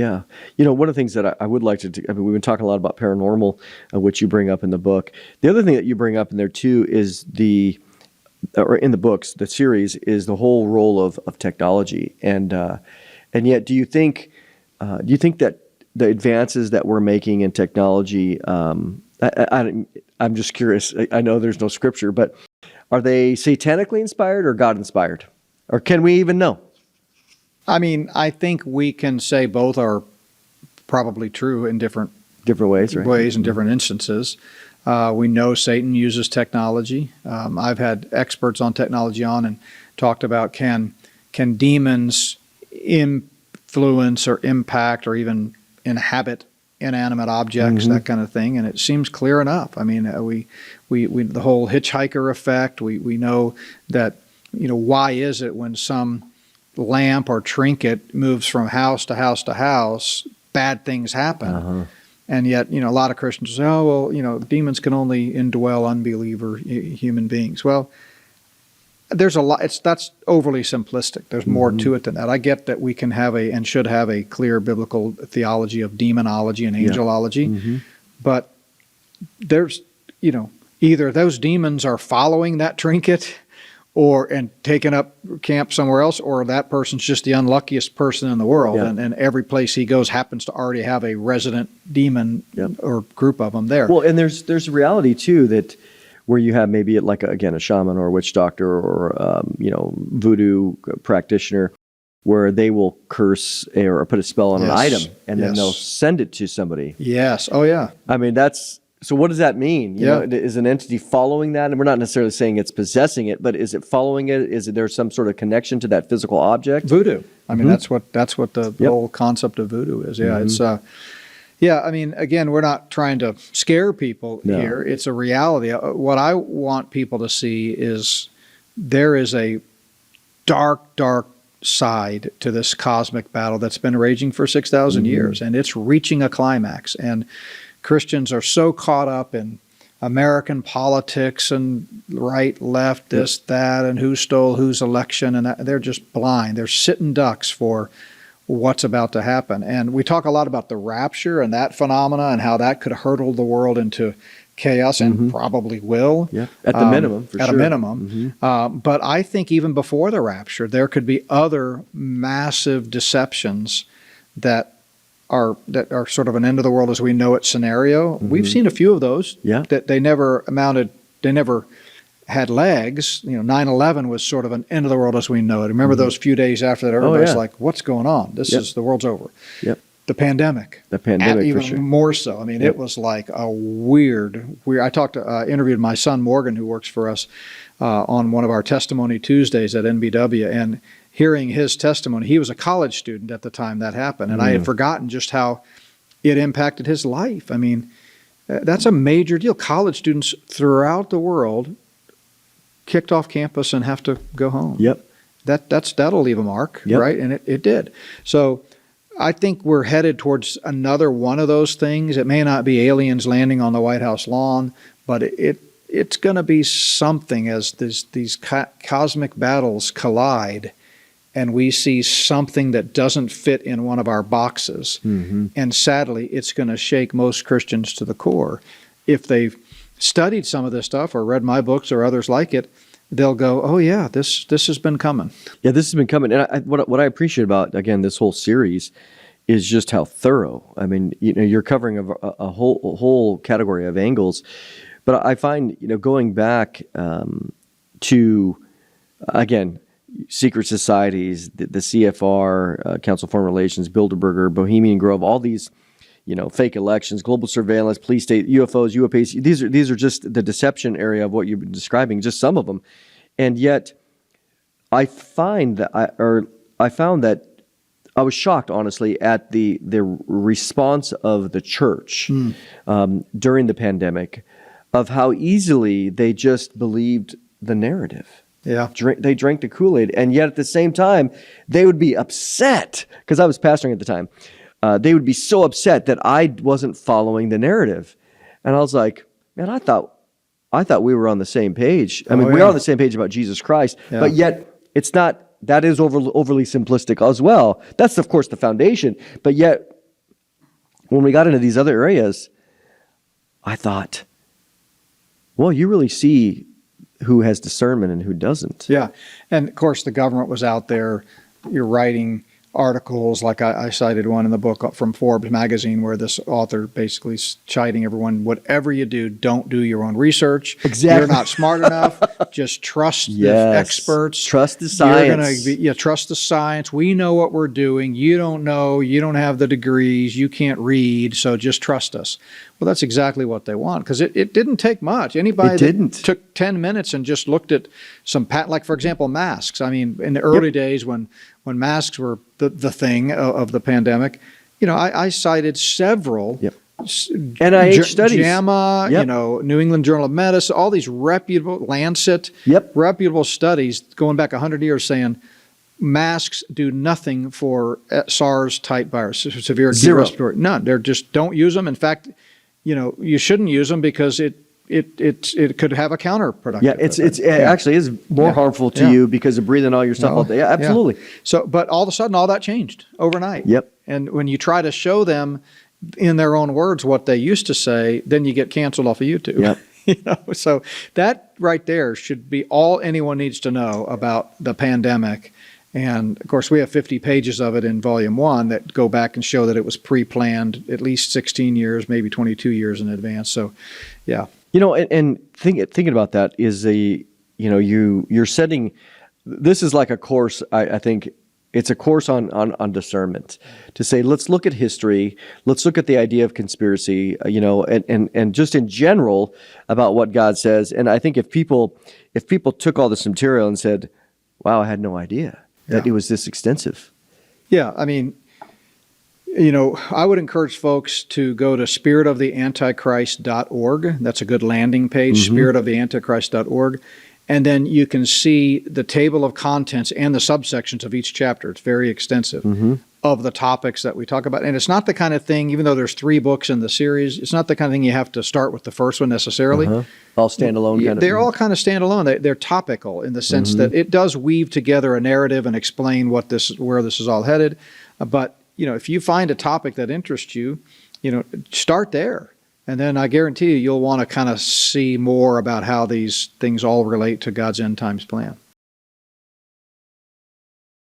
Yeah. One of the things that I would like to do, I mean, we've been talking a lot about paranormal, which you bring up in the book. The other thing that you bring up in there too is or in the books, the series, is the whole role of technology. And yet, do you think that the advances that we're making in technology, I'm just curious, I know there's no scripture, but are they satanically inspired or God inspired? Or can we even know? I mean, I think we can say both are probably true in different ways, right? Ways in different instances. We know Satan uses technology. I've had experts on technology on and talked about can demons influence or impact or even inhabit inanimate objects, that kind of thing, and it seems clear enough. I mean, we the whole hitchhiker effect. We know that. Why is it when some lamp or trinket moves from house to house to house, bad things happen? And yet, a lot of Christians say, oh, well, demons can only indwell unbeliever human beings. Well, there's a lot. That's overly simplistic. There's more to it than that. I get that we can have and should have a clear biblical theology of demonology and angelology, but there's, either those demons are following that trinket and taking up camp somewhere else, or that person's just the unluckiest person in the world, and every place he goes happens to already have a resident demon or group of them there. Well, and there's a reality too that where you have maybe a shaman or a witch doctor or voodoo practitioner, where they will curse or put a spell on an item, and then they'll send it to somebody. Yes. Oh yeah. I mean, so what does that mean? Is an entity following that? And we're not necessarily saying it's possessing it, but is it following it? Is there some sort of connection to that physical object? Voodoo. I mean, that's what the whole concept of voodoo is. Yeah, it's I mean, again, we're not trying to scare people here. It's a reality. What I want people to see is there is a dark side to this cosmic battle that's been raging for 6,000 years, and it's reaching a climax. And Christians are so caught up in American politics and right, left, this, that, and who stole whose election, and they're just blind. They're sitting ducks for what's about to happen. And we talk a lot about the rapture and that phenomena and how that could hurtle the world into chaos, and probably will. Yeah, at the minimum, for sure. At a minimum. But I think even before the rapture, there could be other massive deceptions that are sort of an end of the world as we know it scenario. We've seen a few of those. That they never had legs. 9/11 was sort of an end of the world as we know it. Remember those few days after that, everybody's like, what's going on? This is, the world's over. The pandemic. Even for sure. more so. I mean, it was like a weird. I interviewed my son Morgan, who works for us on one of our Testimony Tuesdays at NBW, and hearing his testimony, he was a college student at the time that happened, and I had forgotten just how it impacted his life. I mean, that's a major deal. College students throughout the world kicked off campus and have to go home. That'll leave a mark, right? And it did. So I think we're headed towards another one of those things. It may not be aliens landing on the White House lawn, but it's going to be something as these cosmic battles collide, and we see something that doesn't fit in one of our boxes. And sadly, it's going to shake most Christians to the core. If they've studied some of this stuff or read my books or others like it, they'll go, oh yeah, this has been coming. Yeah, this has been coming. And what I appreciate about, again, this whole series is just how thorough. I mean, you're covering a whole category of angles. But I find, going back to, again, secret societies, the CFR, Council of Foreign Relations, Bilderberger, Bohemian Grove, all these, fake elections, global surveillance, police state, UFOs, UAPs. These are just the deception area of what you've been describing, just some of them. And yet, I found that I was shocked, honestly, at the response of the church during the pandemic, of how easily they just believed the narrative. They drank the Kool-Aid, and yet at the same time, they would be upset, because I was pastoring at the time. They would be so upset that I wasn't following the narrative. And I was like, man, I thought we were on the same page. I mean, we are on the same page about Jesus Christ, but yet it's not. That is overly simplistic as well. That's, of course, the foundation. But yet when we got into these other areas, I thought, well, you really see who has discernment and who doesn't. Yeah. And of course, the government was out there. You're writing articles, like I cited one in the book from Forbes magazine, where this author basically is chiding everyone, whatever you do, don't do your own research. Exactly. You're not smart enough. Just trust the experts. Trust the science. Trust the science. We know what we're doing. You don't know. You don't have the degrees. You can't read. So just trust us. Well, that's exactly what they want, because it didn't take much. Anybody that took 10 minutes and just looked at some like, for example, masks. I mean, in the early days when masks were the thing of the pandemic, I cited several NIH studies, JAMA, New England Journal of Medicine, all these reputable, Lancet, reputable studies going back 100 years saying masks do nothing for SARS-type virus, severe acute respiratory. None. They're just, don't use them. In fact, you shouldn't use them because it could have a counterproductive. Yeah, it actually is more harmful to you because of breathing all your stuff all day. Yeah, absolutely. Yeah. So, but all of a sudden, all that changed overnight. Yep. And when you try to show them in their own words what they used to say, then you get canceled off of YouTube. Yep. So that right there should be all anyone needs to know about the pandemic. And of course, we have 50 pages of it in Volume 1 that go back and show that it was pre-planned at least 16 years, maybe 22 years in advance. So, yeah. And thinking about that is you're setting, this is like a course, I think it's a course on discernment, to say, let's look at history, let's look at the idea of conspiracy, and just in general about what God says. And I think if people took all this material and said, wow, I had no idea that it was this extensive. Yeah, I mean, I would encourage folks to go to spiritoftheantichrist.org. That's a good landing page, spiritoftheantichrist.org. And then you can see the table of contents and the subsections of each chapter. It's very extensive of the topics that we talk about. And it's not the kind of thing, even though there's 3 books in the series, it's not the kind of thing you have to start with the first one necessarily. All standalone kind of. They're all kind of standalone. They're topical in the sense that it does weave together a narrative and explain where this is all headed. But if you find a topic that interests you, start there. And then I guarantee you'll want to kind of see more about how these things all relate to God's end times plan.